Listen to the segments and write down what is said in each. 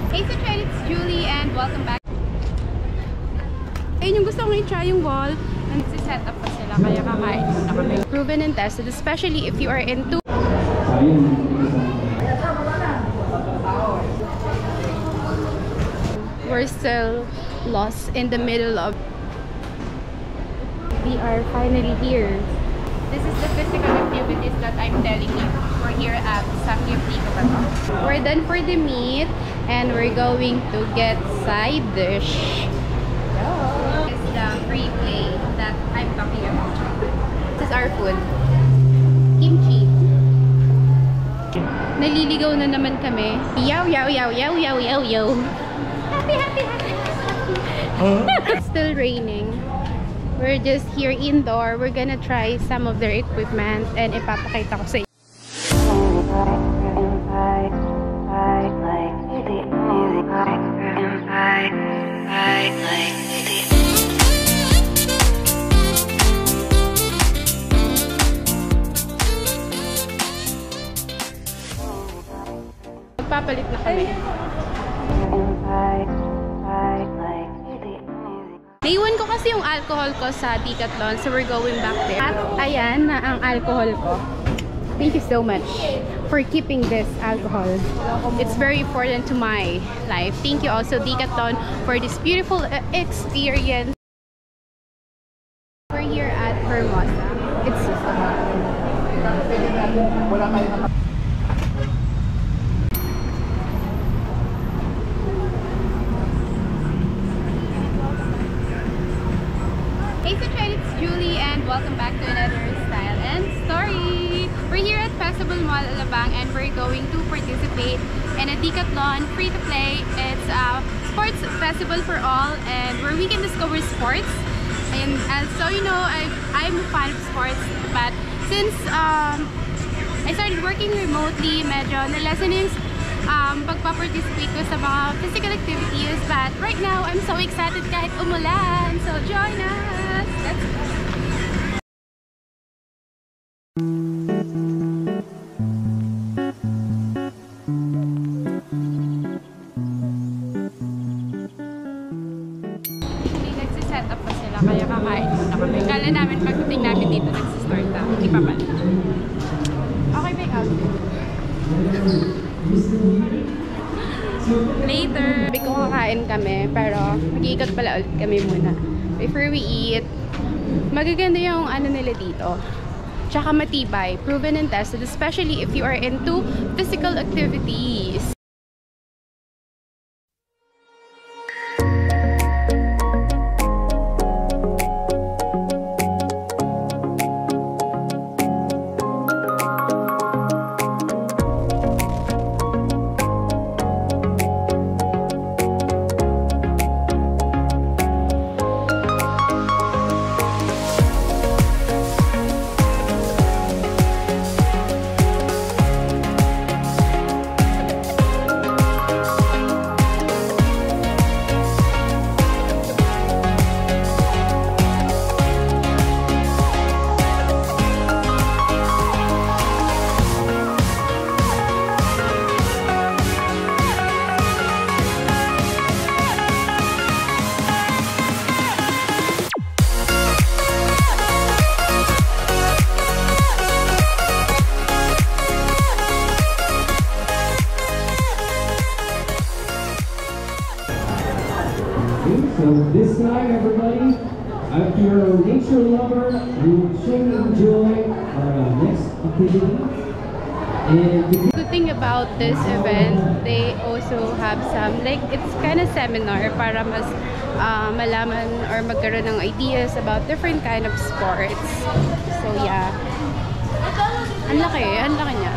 Hey Suchet, it's Julie and welcome back. Ayun yung gusto kong i-try yung wall. Nagsiset up pa sila kaya kakain na kami. Proven and tested, especially if you are into... We're still lost in the middle of... We are finally here. This is the physical activities that I'm telling you. We're here at Samgyup Nico Bato. We're done for the meat and we're going to get side dish. This is the free play that I'm talking about. This is our food. Kimchi. Naliligaw na naman kami. Yow, yow, yow, yow, yow, yow, yow. Happy, happy, happy. It's still raining. We're just here indoor. We're gonna try some of their equipment and ipapakita ko sa inyo. Magpapalit na kami. Naiwan ko kasi yung alcohol ko sa Decathlon, so we're going back there. At ayan na ang alcohol ko. Thank you so much for keeping this alcohol. It's very important to my life. Thank you also Decathlon for this beautiful experience. We're here at Hermosa. It's Hey Suchet, it's Julie and welcome back to another Style and Story. We're here at Festival Mall Alabang and we're going to participate in a Decathlon free-to-play. It's a sports festival for all and where we can discover sports. And so you know, I'm a fan of sports, but since I started working remotely, medyo nalesen yung pagpa-participate ko sa mga physical activities. But right now, I'm so excited kahit umulan. So join us! Let's go! Nagsiset up pa sila kaya kakain na kami. Kala namin pagdating namin dito nagsistart na. Hindi pa pala. Okay ba yung outfit? Later! Sabi ko kakain kami pero mag-iikot pala ulit kami muna. Before we eat, magaganda yung ano nila dito. Tsaka matibay, proven and tested, especially if you are into physical activities. So this time, everybody, if you're a nature lover, you should enjoy our next activity. And Good thing about this event, they also have some, like, it's kind of seminar para mas malaman or magkaroon ng ideas about different kind of sports. So yeah. Ang laki niya.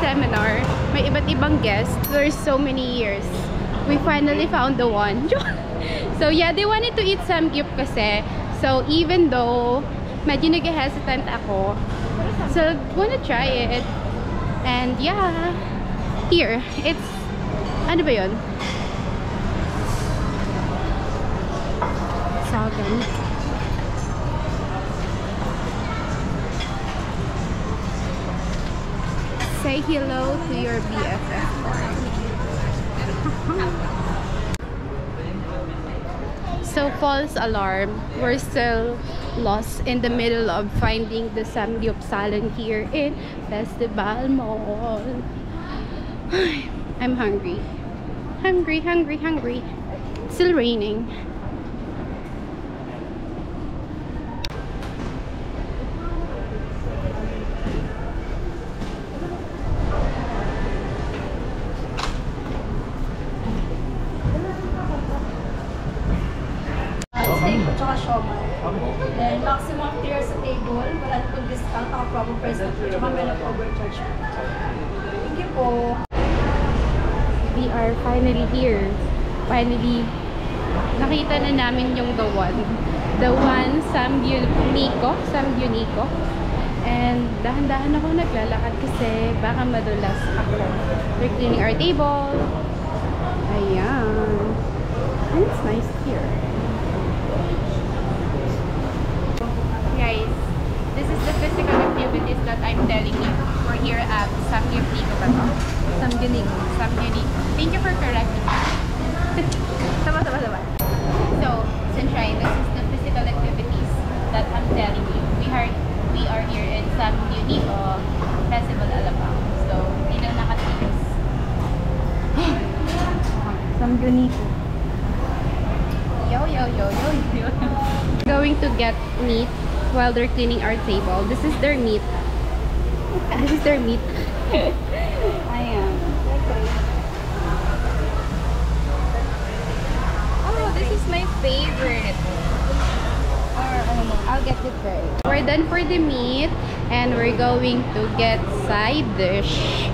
seminar, may iba't ibang guests. There's so many years. We finally found the one. So yeah, they wanted to eat samgyup kasi. So even though medyo nag-hesitant ako, so wanna try it. And yeah, here, it's, ano ba yun? Sagan. Say hello to your BFF. So false alarm, we're still lost in the middle of finding the samgyup salon here in Festival Mall. I'm hungry. Hungry. Still raining. Tsaka siomai. Then, maximum tier sa table. Wala na pong discount. Naka-promo price na po. Tsaka may nag-overcharge po. Thank you po. We are finally here. Finally, nakita na namin yung the one. The one, Samgyuniko. And dahan-dahan ako naglalakad kasi baka madulas ako. We're cleaning our table. Ayan. And it's nice here. Guys, this is the physical activities that I'm telling you. We're here at Samgyuniko ba to? Samgyuniko. Thank you for correcting me. Sama. So, Sunshine, this is the physical activities that I'm telling you. We are here in Samgyuniko Festival Alabang. So, hindi lang nakatiis. Samgyuniko. Yo. Going to get meat while they're cleaning our table. This is their meat. Ayan. Oh, this is my favorite. I'll get it first. We're done for the meat and we're going to get side dish.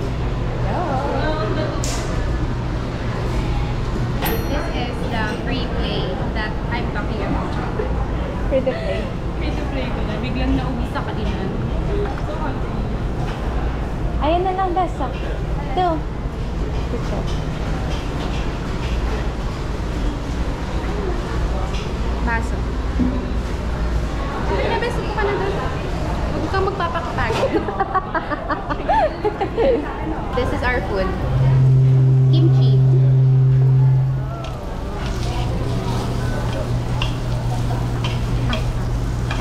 This is the free play that I'm talking about. Free to play ko na. Biglang naubos sa kanina. Ayan na lang, Besa. Ito. Baso. Ay, nabeso ko ka na doon. Huwag kang magpapakapagod. This is our food. Kimchi.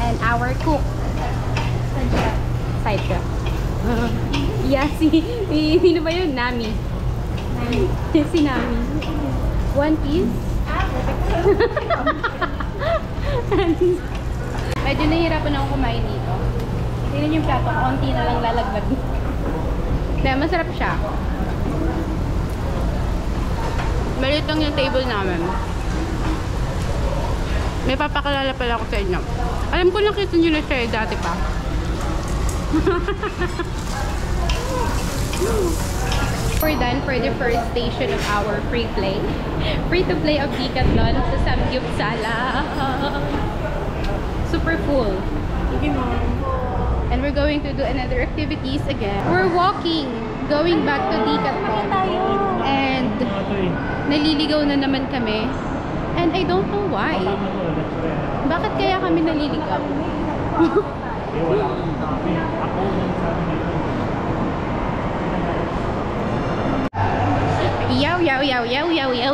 And our cook. Side chef. Yeah, sino ba yun? Nami. Si Nami. One piece. Medyo nahihirapan akong kumain dito. Tingnan yung plato, konti na lang lalaglag. Dahil masarap siya. Maliit lang yung table namin. May papakalala pala ako sa inyo. Alam ko nakita nyo na siya dati pa. We're done for the first station of our free play. Free to play of Decathlon sa Samgyup Sala. Super full. And we're going to do another activities again. We're walking, going back to Decathlon. And naliligaw na naman kami. And I don't know why. Bakit kaya kami naliligaw?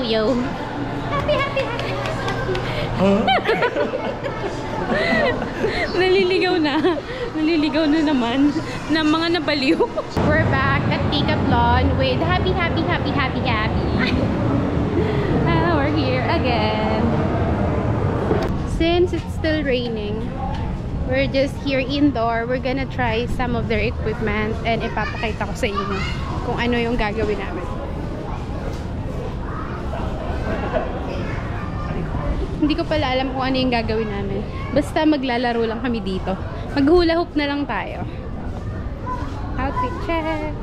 Yo. Happy. Naliligaw na naman ng mga nabaliw. We're back at Decathlon with happy. We're here again. Since it's still raining, we're just here indoor. We're gonna try some of their equipment and ipapakita ko sa inyo kung ano yung gagawin namin. Hindi ko pala alam kung ano yung gagawin namin. Basta maglalaro lang kami dito. Mag-hula hoop na lang tayo. Outfit check.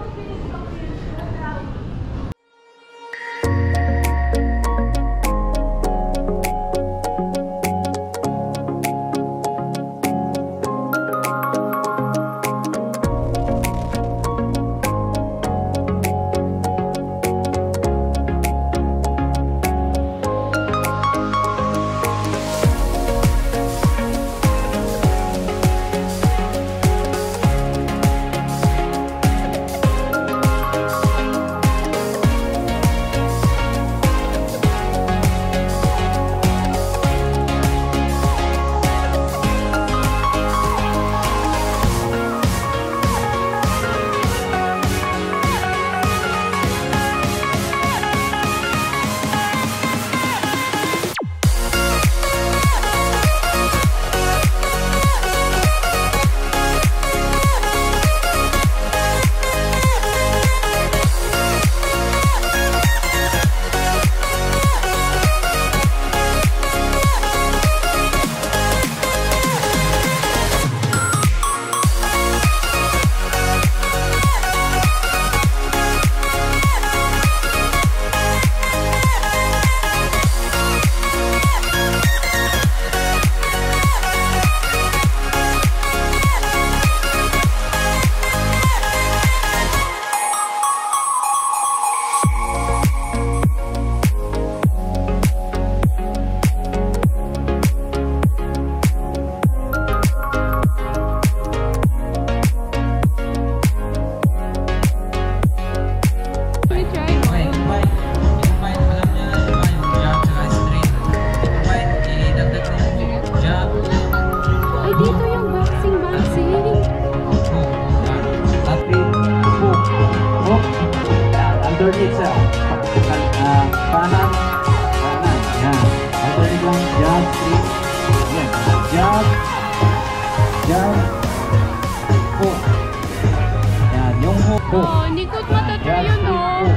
hook. Oh, hindi ko matatayo Judge yun, street no? hook.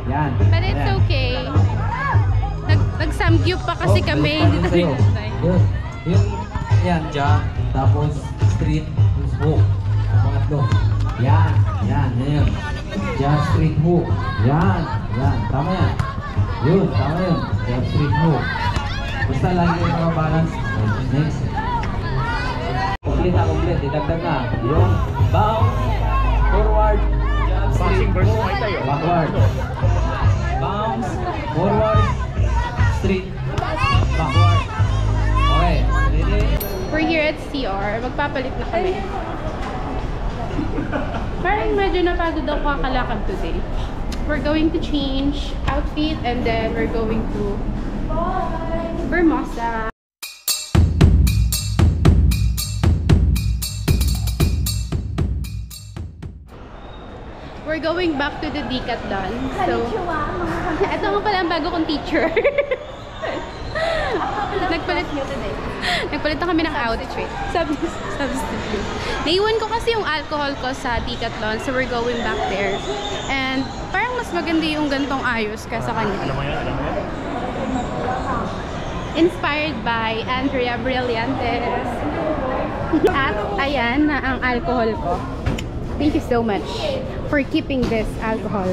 Yan. But it's Ayan. okay. Nag-samgyup pa kasi Oh, kami. balik Hindi pa rin tayo sa'yo. nasay. Yun. Yung, yan, jump. Tapos, street hook. Pangatlo. Yan. Yan. Yan. Jump, street hook. Yan. Yan. Tama yan. Yun. Tama yun. Jump, street hook. Basta lagi yung mga balance. Next. Complete na, complete. Idagdag na. Yung bounce. Forward. Jump, street hook. Backward. Bounce. Forward. Street. Backward. Okay. Ready? We're here at CR. Magpapalit na kami. Parang medyo napagod ako kakalakad today. We're going to change outfit and then we're going to Vermosa. We're going back to the Decathlon. So, ito nga pala ang bago kong teacher. Nagpalit na kami ng outfit. Substitute. Naiwan ko kasi yung alcohol ko sa Decathlon, so we're going back there. And parang mas maganda yung gantong ayos kaysa kanina. Inspired by Andrea Brillantes. At ayan na ang alcohol ko. Thank you so much for keeping this alcohol.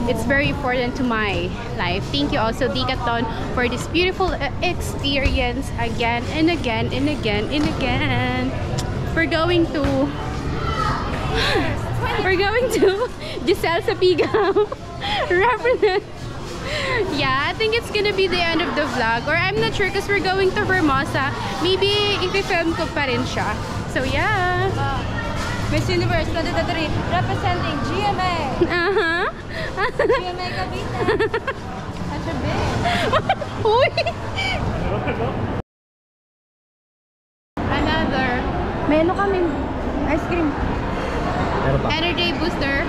It's very important to my life. Thank you also Decathlon for this beautiful experience again and again and again and again. We're going to Giselle Sapigao represent. Yeah, I think it's gonna be the end of the vlog, or I'm not sure because we're going to Vermosa. Maybe i-film ko pa rin siya. So yeah. Miss Universe 2023 representing GMA. GMA Cavite. Such a big. Uy! Another. May ano kami? Ice cream. Energy booster.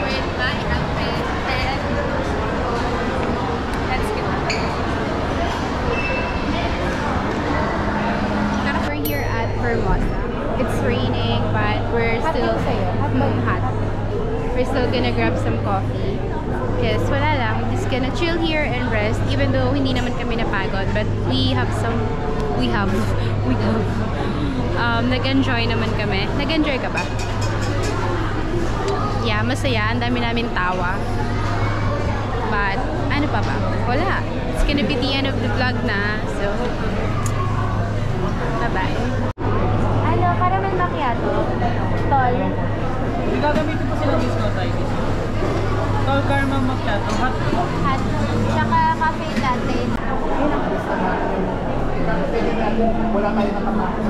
With my outfit. Let's go. We're here at Vermosa. It's raining, but we're still hot. We're still gonna grab some coffee. Because wala lang, we're just gonna chill here and rest. Even though hindi naman kami napagod, but we have nag-enjoy naman kami. Nag-enjoy ka ba? Yeah, masaya. Ang dami namin tawa. But, ano pa ba? Wala. It's gonna be the end of the vlog na. So, bye-bye. Ano, caramel macchiato. Tall. Gagamitin po sila discount tayo. Tall caramel macchiato, hot. Hot. Tsaka cafe latte. Yun ang gusto natin. Wala kayo nakapasok.